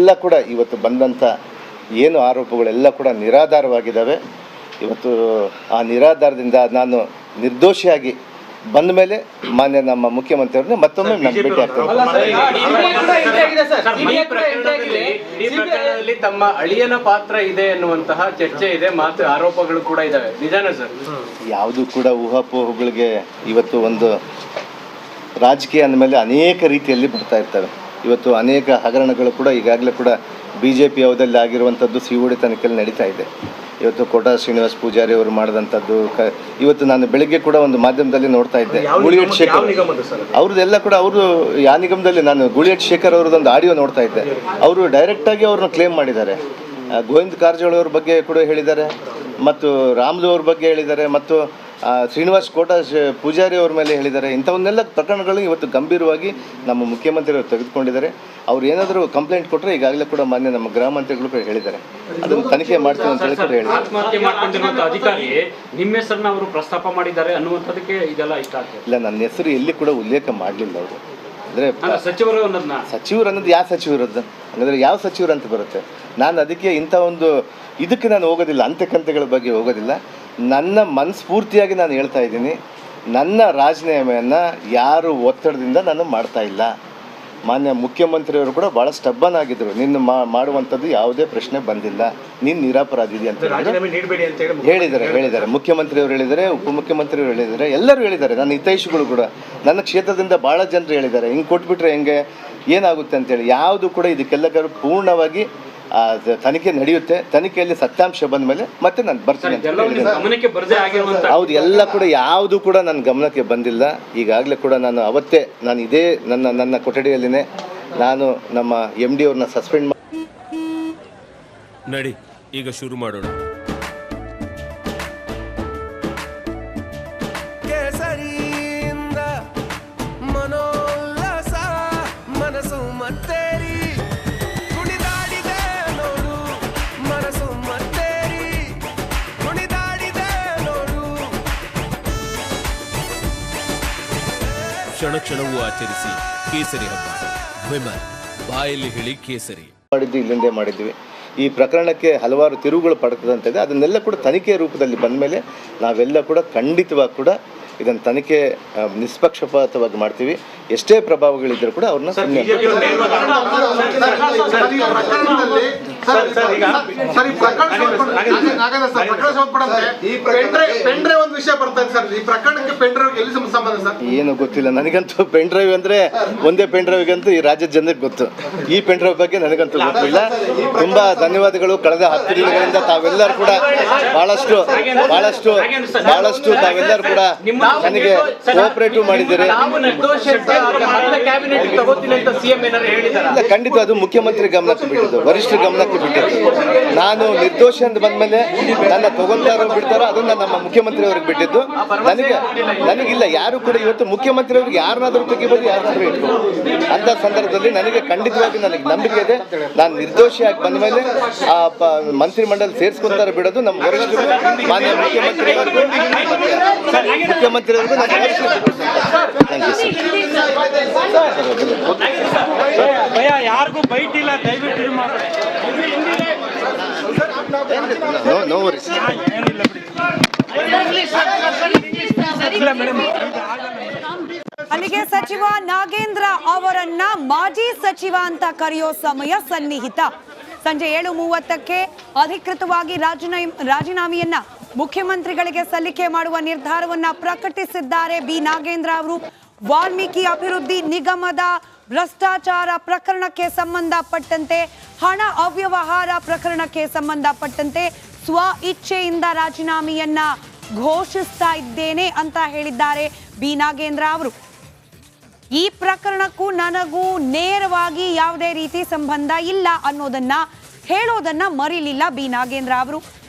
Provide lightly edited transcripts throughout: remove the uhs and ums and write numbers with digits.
ಎಲ್ಲ ಕೂಡ ಇವತ್ತು ಬಂದಂಥ ಏನು ಆರೋಪಗಳೆಲ್ಲ ಕೂಡ ನಿರಾಧಾರವಾಗಿದ್ದಾವೆ. ಇವತ್ತು ಆ ನಿರಾಧಾರದಿಂದ ನಾನು ನಿರ್ದೋಷಿಯಾಗಿ ಬಂದ ಮೇಲೆ ಮಾನ್ಯ ನಮ್ಮ ಮುಖ್ಯಮಂತ್ರಿಯವ್ರನ್ನ ಮತ್ತೊಮ್ಮೆ ನಾನು ಭೇಟಿ ಆಗ್ತೇನೆ. ತಮ್ಮ ಅಳಿಯನ ಪಾತ್ರ ಇದೆ ಎನ್ನುವಂತಹ ಚರ್ಚೆ ಇದೆ, ಮಾತು ಆರೋಪಗಳು ಕೂಡ ಇದಾವೆ, ನಿಜಾನ ಸರ್? ಯಾವುದು ಕೂಡ ಊಹಾಪೋಹಗಳಿಗೆ ಇವತ್ತು ಒಂದು ರಾಜಕೀಯ ಅಂದಮೇಲೆ ಅನೇಕ ರೀತಿಯಲ್ಲಿ ಬರ್ತಾ ಇರ್ತವೆ. ಇವತ್ತು ಅನೇಕ ಹಗರಣಗಳು ಕೂಡ ಈಗಾಗಲೇ ಕೂಡ BJP ಅವಧಿಯಲ್ಲಿ ಆಗಿರುವಂಥದ್ದು COD ತನಿಖೆಯಲ್ಲಿ ನಡೀತಾ ಇದೆ. ಇವತ್ತು ಕೋಟಾ ಶ್ರೀನಿವಾಸ್ ಪೂಜಾರಿ ಅವರು ಮಾಡಿದಂಥದ್ದು ಇವತ್ತು ನಾನು ಬೆಳಿಗ್ಗೆ ಕೂಡ ಒಂದು ಮಾಧ್ಯಮದಲ್ಲಿ ನೋಡ್ತಾ ಇದ್ದೆ. ಗುಳಿಯಟ್ ಶೇಖರ್ ಅವ್ರದ್ದೆಲ್ಲ ಕೂಡ ಅವರು ಯಾವ ನಿಗಮದಲ್ಲಿ ನಾನು ಗುಳಿಯಟ್ ಶೇಖರ್ ಅವ್ರದ್ದೊಂದು ಆಡಿಯೋ ನೋಡ್ತಾ ಇದ್ದೆ. ಅವರು ಡೈರೆಕ್ಟಾಗಿ ಅವ್ರನ್ನ ಕ್ಲೇಮ್ ಮಾಡಿದ್ದಾರೆ. ಗೋವಿಂದ ಕಾರಜೋಳ ಅವ್ರ ಬಗ್ಗೆ ಕೂಡ ಹೇಳಿದ್ದಾರೆ, ಮತ್ತು ರಾಮ್ಲು ಅವ್ರ ಬಗ್ಗೆ ಹೇಳಿದ್ದಾರೆ, ಮತ್ತು ಶ್ರೀನಿವಾಸ್ ಕೋಟಾ ಪೂಜಾರಿ ಅವ್ರ ಮೇಲೆ ಹೇಳಿದ್ದಾರೆ. ಇಂಥವನ್ನೆಲ್ಲ ಪ್ರಕರಣಗಳು ಇವತ್ತು ಗಂಭೀರವಾಗಿ ನಮ್ಮ ಮುಖ್ಯಮಂತ್ರಿಯವರು ತೆಗೆದುಕೊಂಡಿದ್ದಾರೆ. ಅವ್ರು ಏನಾದರೂ ಕಂಪ್ಲೇಂಟ್ ಕೊಟ್ಟರೆ ಈಗಾಗಲೇ ಕೂಡ ಮಾನ್ಯ ನಮ್ಮ ಗೃಹ ಮಂತ್ರಿಗಳು ಕೂಡ ಹೇಳಿದ್ದಾರೆ, ಅದನ್ನು ತನಿಖೆ ಮಾಡ್ತೀವಿ ಅಂತ ಹೇಳಿ ಕೂಡ ಹೇಳಿದ್ದಾರೆ. ಆತ್ಮಹತ್ಯೆ ಮಾಡ್ಕೊಂಡಿರುವಂಥ ಅಧಿಕಾರಿ ನಿಮ್ಮ ಹೆಸರನ್ನ ಅವರು ಪ್ರಸ್ತಾಪ ಮಾಡಿದ್ದಾರೆ ಅನ್ನುವಂಥದ್ದಕ್ಕೆ ಇದೆಲ್ಲ ಇಷ್ಟ ಆಗ್ತದೆ. ಇಲ್ಲ, ನನ್ನ ಹೆಸರು ಎಲ್ಲಿ ಕೂಡ ಉಲ್ಲೇಖ ಮಾಡಲಿಲ್ಲ ಅವರು. ಅಂದರೆ ಸಚಿವರು ಅನ್ನೋದನ್ನ ಸಚಿವರು ಅನ್ನೋದು ಯಾವ ಸಚಿವರದ್ದು ಹಾಗಾದರೆ ಯಾವ ಸಚಿವರು ಅಂತ ಬರುತ್ತೆ. ನಾನು ಅದಕ್ಕೆ ಇಂಥ ಒಂದು ಇದಕ್ಕೆ ನಾನು ಹೋಗೋದಿಲ್ಲ, ಅಂತೆಕಂತೆಗಳ ಬಗ್ಗೆ ಹೋಗೋದಿಲ್ಲ. ನನ್ನ ಮನಸ್ಫೂರ್ತಿಯಾಗಿ ನಾನು ಹೇಳ್ತಾ ಇದ್ದೀನಿ, ನನ್ನ ರಾಜೀನಾಮೆಯನ್ನು ಯಾರು ಒತ್ತಡದಿಂದ ನಾನು ಮಾಡ್ತಾ ಇಲ್ಲ. ಮಾನ್ಯ ಮುಖ್ಯಮಂತ್ರಿಯವರು ಕೂಡ ಭಾಳ ಸ್ಟಬ್ಬನ್ ಆಗಿದ್ದರು. ನಿನ್ನ ಮಾಡುವಂಥದ್ದು ಯಾವುದೇ ಪ್ರಶ್ನೆ ಬಂದಿಲ್ಲ, ನೀನು ನಿರಪರಾಧಿ ಅಂತ ಹೇಳಿದ್ದಾರೆ. ಮುಖ್ಯಮಂತ್ರಿಯವರು ಹೇಳಿದ್ದಾರೆ, ಉಪಮುಖ್ಯಮಂತ್ರಿಯವರು ಹೇಳಿದ್ದಾರೆ, ಎಲ್ಲರೂ ಹೇಳಿದ್ದಾರೆ. ನನ್ನ ಹಿತೈಷಿಗಳು ಕೂಡ ನನ್ನ ಕ್ಷೇತ್ರದಿಂದ ಭಾಳ ಜನರು ಹೇಳಿದ್ದಾರೆ, ಹಿಂಗೆ ಕೊಟ್ಬಿಟ್ರೆ ಹೆಂಗೆ ಏನಾಗುತ್ತೆ ಅಂತೇಳಿ. ಯಾವುದು ಕೂಡ ಇದಕ್ಕೆಲ್ಲರೂ ಪೂರ್ಣವಾಗಿ ತನಿಖೆ ನಡೆಯುತ್ತೆ. ತನಿಖೆಯಲ್ಲಿ ಸತ್ಯಾಂಶ ಬಂದ ಮೇಲೆ ಮತ್ತೆ ನಾನು ಬರ್ತೀನಿ ಅಂತ ಹೇಳಿದ್ದೇನೆ. ಹೌದು, ಎಲ್ಲ ಕೂಡ ಯಾವುದು ಕೂಡ ನನ್ನ ಗಮನಕ್ಕೆ ಬಂದಿಲ್ಲ. ಈಗಾಗಲೇ ಕೂಡ ನಾನು ಅವತ್ತೇ ನಾನು ಇದೇ ನನ್ನ ಕೊಠಡಿಯಲ್ಲಿನೇ ನಾನು ನಮ್ಮ MD ಅವ್ರನ್ನ ಸಸ್ಪೆಂಡ್ ಮಾಡಿ ನಡಿ ಈಗ ಶುರು ಮಾಡೋಣ. ಕ್ಷಣ ಕ್ಷಣವೂ ಆಚರಿಸಿ ಕೇಸರಿ ಹಬ್ಬ. ವಿಮಲ್ ಬಾಯಲ್ಲಿ ಹೇಳಿ ಕೇಸರಿ ಮಾಡಿದ್ದು ಇಲ್ಲಿಂದೇ ಮಾಡಿದ್ವಿ. ಈ ಪ್ರಕರಣಕ್ಕೆ ಹಲವಾರು ತಿರುವುಗಳು ಪಡ್ತದಂತಿದೆ. ಅದನ್ನೆಲ್ಲ ಕೂಡ ತನಿಖೆಯ ರೂಪದಲ್ಲಿ ಬಂದ ಮೇಲೆ ನಾವೆಲ್ಲ ಕೂಡ ಖಂಡಿತವಾಗಿ ಕೂಡ ಇದನ್ನು ತನಿಖೆ ನಿಷ್ಪಕ್ಷಪಾತವಾಗಿ ಮಾಡ್ತೀವಿ. ಎಷ್ಟೇ ಪ್ರಭಾವಗಳಿದ್ದರೂ ಕೂಡ ಅವ್ರನ್ನ ಏನು ಗೊತ್ತಿಲ್ಲ ನನಗಂತೂ. ಪೆನ್ ಡ್ರೈವ್ ಅಂದ್ರೆ ಒಂದೇ ಪೆನ್ ಡ್ರೈವ್ಗಂತೂ ಈ ರಾಜ್ಯದ ಜನರಿಗೆ ಗೊತ್ತು. ಈ ಪೆನ್ ಡ್ರೈವ್ ಬಗ್ಗೆ ನನಗಂತೂ ಗೊತ್ತಿಲ್ಲ. ತುಂಬಾ ಧನ್ಯವಾದಗಳು. ಕಳೆದ 10 ದಿನಗಳಿಂದ ತಾವೆಲ್ಲರೂ ಕೂಡ ಬಹಳಷ್ಟು ತಾವೆಲ್ಲರೂ ಕೂಡ ನನಗೆ ಕೋಆಪರೇಟಿವ್ ಮಾಡಿದ್ದೀರಿ. ಖಂಡಿತ ಅದು ಮುಖ್ಯಮಂತ್ರಿ ಗಮನಕ್ಕೆ ಬಿಟ್ಟಿದ್ದು, ವರಿಷ್ಠ ಗಮನಕ್ಕೆ ಬಿಟ್ಟಿದ್ದು. ನಾನು ನಿರ್ದೋಷಿ ಅಂತ ಬಂದ್ಮೇಲೆ ನನ್ನ ತಗೊಂತಾರೋ ಬಿಡ್ತಾರೋ ಅದನ್ನ ನಮ್ಮ ಮುಖ್ಯಮಂತ್ರಿ ಅವ್ರಿಗೆ ಬಿಟ್ಟಿದ್ದು. ನನಗಿಲ್ಲ ಯಾರು ಕೂಡ ಇವತ್ತು ಮುಖ್ಯಮಂತ್ರಿ ಅವ್ರಿಗೆ ಯಾರನ್ನಾದ್ರೂ ತೆಗಿಬೋದು, ಯಾರನ್ನಾದ್ರೂ ಇಟ್ಬೋದು. ಅಂತ ಸಂದರ್ಭದಲ್ಲಿ ನನಗೆ ಖಂಡಿತವಾಗಿ ನನಗೆ ನಂಬಿಕೆ ಇದೆ. ನಾನು ನಿರ್ದೋಷಿಯಾಗಿ ಬಂದ ಮೇಲೆ ಆ ಮಂತ್ರಿಮಂಡಲ ಸೇರಿಸ್ಕೊಂತಾರೆ ಬಿಡೋದು ನಮ್ಮ ವರಿಷ್ಠರು, ಮಾನ್ಯ ಮುಖ್ಯಮಂತ್ರಿಯವರಿಗೂ ಯಾರಿಗೂ ಬೈಟ್ ಇಲ್ಲ, ದಯವಿಟ್ಟು ಅಲ್ಲಿಗೆ ಸಚಿವ ನಾಗೇಂದ್ರ ಅವರನ್ನ ಮಾಜಿ ಸಚಿವ ಅಂತ ಕರೆಯೋ ಸಮಯ ಸನ್ನಿಹಿತ. ಸಂಜೆ 7:30ಕ್ಕೆ ಅಧಿಕೃತವಾಗಿ ರಾಜೀನಾಮೆಯನ್ನ ಮುಖ್ಯಮಂತ್ರಿಗಳಿಗೆ ಸಲ್ಲಿಕೆ ಮಾಡುವ ನಿರ್ಧಾರವನ್ನ ಪ್ರಕಟಿಸಿದ್ದಾರೆ ಬಿ ನಾಗೇಂದ್ರ ಅವರು. ವಾಲ್ಮೀಕಿ ಅಭಿವೃದ್ಧಿ ನಿಗಮದ ಭ್ರಷ್ಟಾಚಾರ ಪ್ರಕರಣಕ್ಕೆ ಸಂಬಂಧಪಟ್ಟಂತೆ, ಹಣ ಅವ್ಯವಹಾರ ಪ್ರಕರಣಕ್ಕೆ ಸಂಬಂಧಪಟ್ಟಂತೆ ಸ್ವ ಇಚ್ಛೆಯಿಂದ ರಾಜೀನಾಮೆಯನ್ನ ಘೋಷಿಸ್ತಾ ಇದ್ದೇನೆ ಅಂತ ಹೇಳಿದ್ದಾರೆ ಬಿ ನಾಗೇಂದ್ರ ಅವರು. ಈ ಪ್ರಕರಣಕ್ಕೂ ನನಗೂ ನೇರವಾಗಿ ಯಾವುದೇ ರೀತಿ ಸಂಬಂಧ ಇಲ್ಲ ಅನ್ನೋದನ್ನ ಹೇಳೋದನ್ನ ಮರಿಲಿಲ್ಲ ಬಿ ನಾಗೇಂದ್ರ ಅವರು.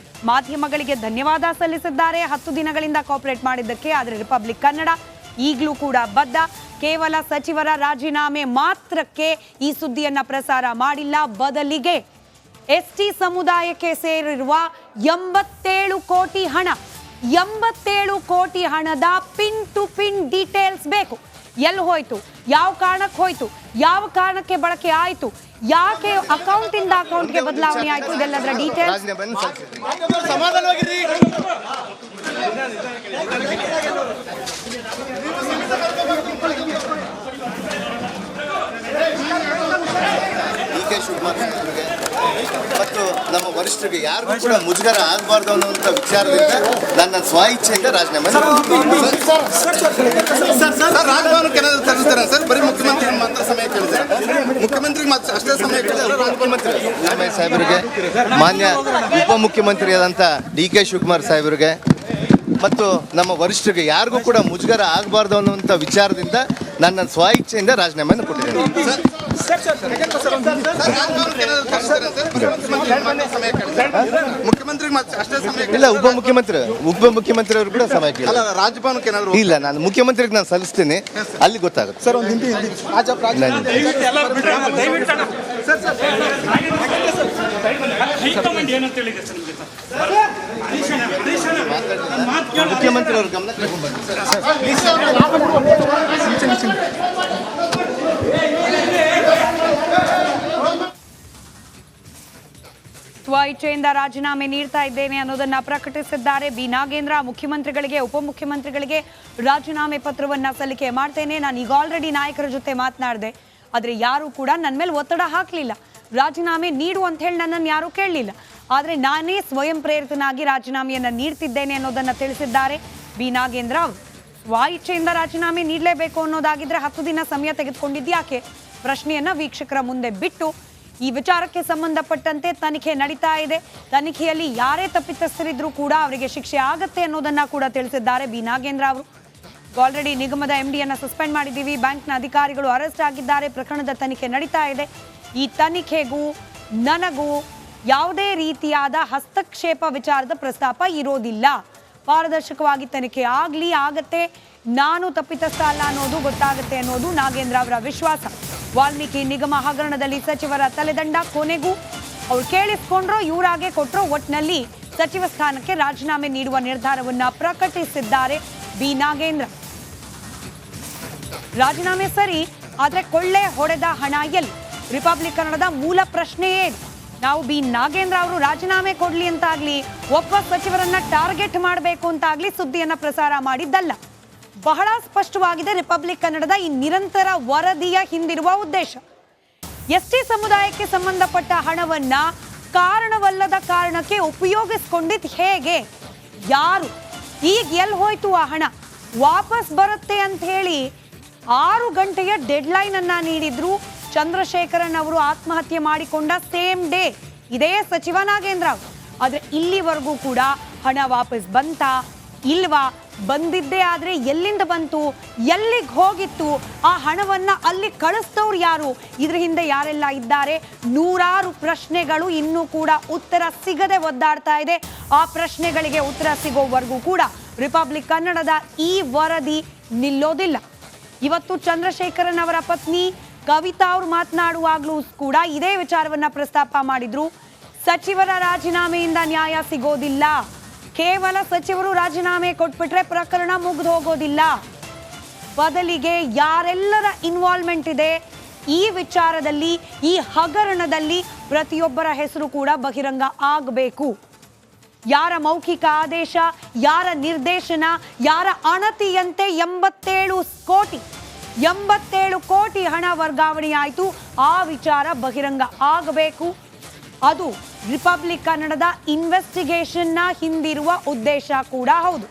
ಮಾಧ್ಯಮಗಳಿಗೆ ಧನ್ಯವಾದ ಸಲ್ಲಿಸಿದ್ದಾರೆ 10 ದಿನಗಳಿಂದ ಕೋಆಪರೇಟ್ ಮಾಡಿದ್ದಕ್ಕೆ. ಆದರೆ ರಿಪಬ್ಲಿಕ್ ಕನ್ನಡ ಈಗಲೂ ಕೂಡ ಬದ್ಧ. ಕೇವಲ ಸಚಿವರ ರಾಜೀನಾಮೆ ಮಾತ್ರಕ್ಕೆ ಈ ಸುದ್ದಿಯನ್ನ ಪ್ರಸಾರ ಮಾಡಿಲ್ಲ. ಬದಲಿಗೆ ST ಸಮುದಾಯಕ್ಕೆ ಸೇರಿರುವ 87 ಕೋಟಿ ಹಣ, 87 ಕೋಟಿ ಹಣದ ಪಿನ್ ಟು ಪಿನ್ ಡೀಟೇಲ್ಸ್ ಬೇಕು. ಎಲ್ಲಿ ಹೋಯ್ತು, ಯಾವ ಕಾರಣಕ್ಕೆ ಹೋಯ್ತು, ಯಾವ ಕಾರಣಕ್ಕೆ ಬಳಕೆ ಆಯಿತು, ಯಾಕೆ ಅಕೌಂಟ್ ಇಂದ ಅಕೌಂಟ್ಗೆ ಬದಲಾವಣೆ ಆಯ್ತು ಇದೆಲ್ಲದರ ಡೀಟೇಲ್ಸ್. ರಾಜೀನಾಮೆಯನ್ನು ಸಲ್ಲಿಸಿದ್ದೀನಿ. ಸಮಾಧಾನವಾಗಿರಿ. ಡಿ.ಕೆ. ಶಿವಕುಮಾರ್ ಅವರಿಗೆ ಮತ್ತು ನಮ್ಮ ವರಿಷ್ಠರಿಗೆ ಯಾರಿಗೂ ಕೂಡ ಮುಜುಗರ ಆಗಬಾರ್ದು ಅನ್ನುವಂಥ ವಿಚಾರದಿಂದ ನನ್ನ ಸ್ವ ಇಚ್ಛೆಯಿಂದ ರಾಜೀನಾಮೆ ರಾಜಭವನಕ್ಕೆ ಏನಾದರೂ ತರಿಸ್ತಾರೆ ಸರ್? ಬರೀ ಮುಖ್ಯಮಂತ್ರಿ ಮಾತ್ರ ಸಮಯ ಕೇಳಿದ್ದಾರೆ. ಮುಖ್ಯಮಂತ್ರಿಗೆ ಮಾತ್ರ ಅಷ್ಟೇ ಸಮಯ ಕೇಳಿದ್ದಾರೆ. ಮುಖ್ಯಮಂತ್ರಿ ಸಿದ್ದರಾಮಯ್ಯ ಸಾಹೇಬರಿಗೆ, ಮಾನ್ಯ ಉಪಮುಖ್ಯಮಂತ್ರಿಯಾದಂಥ ಡಿ.ಕೆ. ಶಿವಕುಮಾರ್ ಸಾಹೇಬರಿಗೆ ಮತ್ತು ನಮ್ಮ ವರಿಷ್ಠರಿಗೆ ಯಾರಿಗೂ ಕೂಡ ಮುಜುಗರ ಆಗಬಾರ್ದು ಅನ್ನುವಂಥ ವಿಚಾರದಿಂದ ನನ್ನ ಸ್ವ ಇಚ್ಛೆಯಿಂದ ರಾಜೀನಾಮೆಯನ್ನು ಕೊಟ್ಟಿದ್ದೇನೆ. ಮುಖ್ಯಮಂತ್ರಿಗೆ ಮಾತ್ರ ಅಷ್ಟೇ ಸಮಯ ಇಲ್ಲ, ಉಪಮುಖ್ಯಮಂತ್ರಿ ಅವರು ಕೂಡ ಸಮಯ ಕೇಳಿ. ಅಲ್ಲ, ರಾಜಭವನಕ್ಕೆ ಏನಾದರೂ ಇಲ್ಲ, ನಾನು ಮುಖ್ಯಮಂತ್ರಿಗೆ ನಾನು ಸಲ್ಲಿಸ್ತೀನಿ, ಅಲ್ಲಿ ಗೊತ್ತಾಗುತ್ತೆ. ಸರ್ ಒಂದು ಹಿಂದಿ ಮುಖ್ಯಮಂತ್ರಿ ಅವರು ಗಮನ ಸ್ವ ಇಚ್ಛೆಯಿಂದ ರಾಜೀನಾಮೆ ನೀಡ್ತಾ ಇದ್ದೇನೆ ಅನ್ನೋದನ್ನ ಪ್ರಕಟಿಸಿದ್ದಾರೆ ಬಿ ನಾಗೇಂದ್ರ. ಮುಖ್ಯಮಂತ್ರಿಗಳಿಗೆ, ಉಪಮುಖ್ಯಮಂತ್ರಿಗಳಿಗೆ ರಾಜೀನಾಮೆ ಪತ್ರವನ್ನ ಸಲ್ಲಿಕೆ ಮಾಡ್ತೇನೆ. ನಾನು ಈಗ ಆಲ್ರೆಡಿ ನಾಯಕರ ಜೊತೆ ಮಾತನಾಡಿದೆ, ಆದರೆ ಯಾರು ಕೂಡ ನನ್ನ ಮೇಲೆ ಒತ್ತಡ ಹಾಕಲಿಲ್ಲ. ರಾಜೀನಾಮೆ ನೀಡು ಅಂತ ಹೇಳಿ ನನ್ನನ್ನು ಯಾರೂ ಕೇಳಲಿಲ್ಲ. ಆದರೆ ನಾನೇ ಸ್ವಯಂ ಪ್ರೇರಿತನಾಗಿ ರಾಜೀನಾಮೆಯನ್ನು ನೀಡ್ತಿದ್ದೇನೆ ಅನ್ನೋದನ್ನು ತಿಳಿಸಿದ್ದಾರೆ ಬಿ ನಾಗೇಂದ್ರ ಅವರು. ಸ್ವ ಇಚ್ಛೆಯಿಂದ ರಾಜೀನಾಮೆ ನೀಡಲೇಬೇಕು ಅನ್ನೋದಾಗಿದ್ರೆ 10 ದಿನ ಸಮಯ ತೆಗೆದುಕೊಂಡಿದ್ಯಾಕೆ? ಪ್ರಶ್ನೆಯನ್ನ ವೀಕ್ಷಕರ ಮುಂದೆ ಬಿಟ್ಟು, ಈ ವಿಚಾರಕ್ಕೆ ಸಂಬಂಧಪಟ್ಟಂತೆ ತನಿಖೆ ನಡೀತಾ ಇದೆ. ತನಿಖೆಯಲ್ಲಿ ಯಾರೇ ತಪ್ಪಿತಸ್ಥರಿದ್ರೂ ಕೂಡ ಅವರಿಗೆ ಶಿಕ್ಷೆ ಆಗತ್ತೆ ಅನ್ನೋದನ್ನ ಕೂಡ ತಿಳಿಸಿದ್ದಾರೆ ಬಿ ನಾಗೇಂದ್ರ ಅವರು. ಆಲ್ರೆಡಿ ನಿಗಮದ MD ಸಸ್ಪೆಂಡ್ ಮಾಡಿದ್ದೀವಿ, ಬ್ಯಾಂಕ್ನ ಅಧಿಕಾರಿಗಳು ಅರೆಸ್ಟ್ ಆಗಿದ್ದಾರೆ, ಪ್ರಕರಣದ ತನಿಖೆ ನಡೀತಾ ಇದೆ. ಈ ತನಿಖೆಗೂ ನನಗೂ ಯಾವುದೇ ರೀತಿಯಾದ ಹಸ್ತಕ್ಷೇಪ ವಿಚಾರದ ಪ್ರಸ್ತಾಪ ಇರೋದಿಲ್ಲ. ಪಾರದರ್ಶಕವಾಗಿ ತನಿಖೆ ಆಗತ್ತೆ, ನಾನು ತಪ್ಪಿತಸ್ಥ ಅಲ್ಲ ಅನ್ನೋದು ಗೊತ್ತಾಗುತ್ತೆ ಅನ್ನೋದು ನಾಗೇಂದ್ರ ಅವರ ವಿಶ್ವಾಸ. ವಾಲ್ಮೀಕಿ ನಿಗಮ ಹಗರಣದಲ್ಲಿ ಸಚಿವರ ತಲೆದಂಡ ಕೊನೆಗೂ ಅವ್ರು ಕೇಳಿಸ್ಕೊಂಡ್ರೋ ಇವರಾಗೆ ಕೊಟ್ಟರೋ, ಒಟ್ಟಿನಲ್ಲಿ ಸಚಿವ ಸ್ಥಾನಕ್ಕೆ ರಾಜೀನಾಮೆ ನೀಡುವ ನಿರ್ಧಾರವನ್ನ ಪ್ರಕಟಿಸಿದ್ದಾರೆ ಬಿ ನಾಗೇಂದ್ರ. ರಾಜೀನಾಮೆ ಸರಿ, ಆದ್ರೆ ಕೊಳ್ಳೆ ಹೊಡೆದ ಹಣ ಎಲ್ಲಿ? ರಿಪಬ್ಲಿಕ್ ಕನ್ನಡದ ಮೂಲ ಪ್ರಶ್ನೆಯೇ ಇದು. ನಾವು ಬಿ ನಾಗೇಂದ್ರ ಅವರು ರಾಜೀನಾಮೆ ಕೊಡ್ಲಿ ಅಂತಾಗ್ಲಿ, ಒಬ್ಬ ಸಚಿವರನ್ನ ಟಾರ್ಗೆಟ್ ಮಾಡಬೇಕು ಅಂತಾಗ್ಲಿ ಸುದ್ದಿಯನ್ನ ಪ್ರಸಾರ ಮಾಡಿದ್ದಲ್ಲ. ಬಹಳ ಸ್ಪಷ್ಟವಾಗಿದೆ ರಿಪಬ್ಲಿಕ್ ಕನ್ನಡದ ಈ ನಿರಂತರ ವರದಿಯ ಹಿಂದಿರುವ ಉದ್ದೇಶ. ಎಸ್ಟಿ ಸಮುದಾಯಕ್ಕೆ ಸಂಬಂಧಪಟ್ಟ ಹಣವನ್ನ ಕಾರಣವಲ್ಲದ ಕಾರಣಕ್ಕೆ ಉಪಯೋಗಿಸ್ಕೊಂಡಿದ್ದು ಹೇಗೆ? ಯಾರು? ಈಗ ಎಲ್ಲಿ ಹೋಯ್ತು ಆ ಹಣ? ವಾಪಸ್ ಬರುತ್ತೆ ಅಂತ ಹೇಳಿ 6 ಗಂಟೆಯ ಡೆಡ್ಲೈನ್ ಅನ್ನ ನೀಡಿದ್ರು. ಚಂದ್ರಶೇಖರನ್ ಅವರು ಆತ್ಮಹತ್ಯೆ ಮಾಡಿಕೊಂಡ ಸೇಮ್ ಡೇ ಇದೇ ಸಚಿವ ನಾಗೇಂದ್ರ ಅವರು. ಆದ್ರೆ ಇಲ್ಲಿವರೆಗೂ ಕೂಡ ಹಣ ವಾಪಸ್ ಬಂತಾ ಇಲ್ವಾ? ಬಂದಿದ್ದೇ ಆದ್ರೆ ಎಲ್ಲಿಂದ ಬಂತು, ಎಲ್ಲಿಗೆ ಹೋಗಿತ್ತು, ಆ ಹಣವನ್ನ ಅಲ್ಲಿ ಕಳಿಸ್ತವ್ರು ಯಾರು, ಇದ್ರ ಹಿಂದೆ ಯಾರೆಲ್ಲ ಇದ್ದಾರೆ? ನೂರಾರು ಪ್ರಶ್ನೆಗಳು ಇನ್ನೂ ಕೂಡ ಉತ್ತರ ಸಿಗದೆ ಒದ್ದಾಡ್ತಾ ಇದೆ. ಆ ಪ್ರಶ್ನೆಗಳಿಗೆ ಉತ್ತರ ಸಿಗೋವರೆಗೂ ಕೂಡ ರಿಪಬ್ಲಿಕ್ ಕನ್ನಡದ ಈ ವರದಿ ನಿಲ್ಲೋದಿಲ್ಲ. ಇವತ್ತು ಚಂದ್ರಶೇಖರನ್ ಅವರ ಪತ್ನಿ ಕವಿತಾ ಅವರು ಮಾತನಾಡುವಾಗ್ಲೂ ಕೂಡ ಇದೇ ವಿಚಾರವನ್ನ ಪ್ರಸ್ತಾಪ ಮಾಡಿದ್ರು. ಸಚಿವರ ರಾಜೀನಾಮೆಯಿಂದ ನ್ಯಾಯ ಸಿಗೋದಿಲ್ಲ, ಕೇವಲ ಸಚಿವರು ರಾಜೀನಾಮೆ ಕೊಟ್ಬಿಟ್ರೆ ಪ್ರಕರಣ ಮುಗಿದು ಹೋಗೋದಿಲ್ಲ. ಬದಲಿಗೆ ಯಾರೆಲ್ಲರ ಇನ್ವಾಲ್ವ್ಮೆಂಟ್ ಇದೆ ಈ ವಿಚಾರದಲ್ಲಿ, ಈ ಹಗರಣದಲ್ಲಿ ಪ್ರತಿಯೊಬ್ಬರ ಹೆಸರು ಕೂಡ ಬಹಿರಂಗ ಆಗಬೇಕು. ಯಾರ ಮೌಖಿಕ ಆದೇಶ, ಯಾರ ನಿರ್ದೇಶನ, ಯಾರ ಅಣತಿಯಂತೆ 87 ಕೋಟಿ ಹಣ ವರ್ಗಾವಣೆ ಆಯಿತು, ಆ ವಿಚಾರ ಬಹಿರಂಗ ಆಗಬೇಕು. ಅದು ರಿಪಬ್ಲಿಕ್ ಕನ್ನಡದ ಇನ್ವೆಸ್ಟಿಗೇಷನ್ನ ಹಿಂದಿರುವ ಉದ್ದೇಶ ಕೂಡ ಹೌದು.